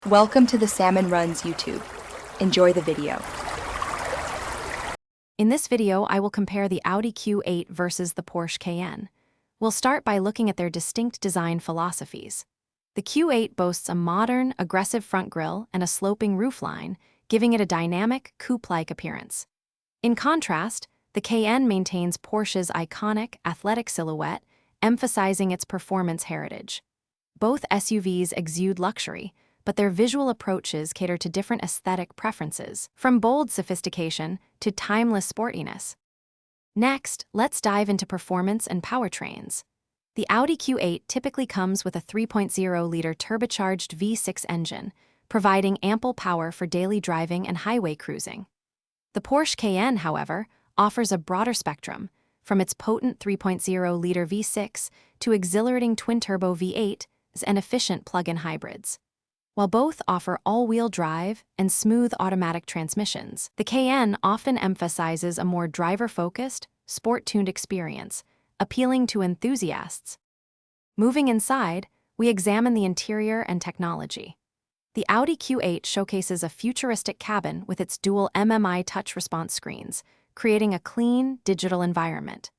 Welcome to the Salmon Runs YouTube. Enjoy the video. In this video, I will compare the Audi Q8 versus the Porsche Cayenne. We'll start by looking at their distinct design philosophies. The Q8 boasts a modern, aggressive front grille and a sloping roofline, giving it a dynamic, coupe-like appearance. In contrast, the Cayenne maintains Porsche's iconic, athletic silhouette, emphasizing its performance heritage. Both SUVs exude luxury, but their visual approaches cater to different aesthetic preferences, from bold sophistication to timeless sportiness. Next, let's dive into performance and powertrains. The Audi Q8 typically comes with a 3.0-liter turbocharged V6 engine, providing ample power for daily driving and highway cruising. The Porsche Cayenne, however, offers a broader spectrum, from its potent 3.0-liter V6 to exhilarating twin-turbo V8s and efficient plug-in hybrids. While both offer all-wheel drive and smooth automatic transmissions, the Cayenne often emphasizes a more driver-focused, sport-tuned experience, appealing to enthusiasts. Moving inside, we examine the interior and technology. The Audi Q8 showcases a futuristic cabin with its dual MMI touch response screens, creating a clean, digital environment.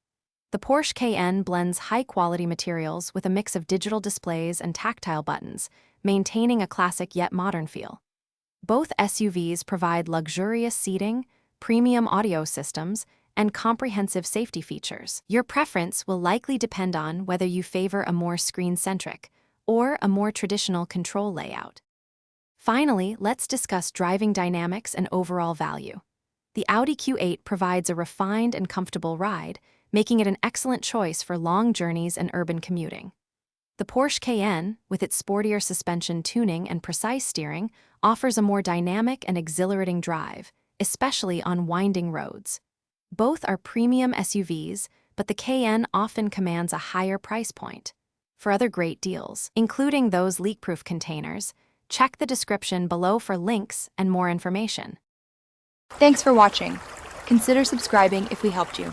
The Porsche Cayenne blends high-quality materials with a mix of digital displays and tactile buttons, maintaining a classic yet modern feel. Both SUVs provide luxurious seating, premium audio systems, and comprehensive safety features. Your preference will likely depend on whether you favor a more screen-centric or a more traditional control layout. Finally, let's discuss driving dynamics and overall value. The Audi Q8 provides a refined and comfortable ride, making it an excellent choice for long journeys and urban commuting. The Porsche Cayenne, with its sportier suspension tuning and precise steering, offers a more dynamic and exhilarating drive, especially on winding roads. Both are premium SUVs, but the Cayenne often commands a higher price point. For other great deals, including those leak-proof containers, check the description below for links and more information. Thanks for watching. Consider subscribing if we helped you.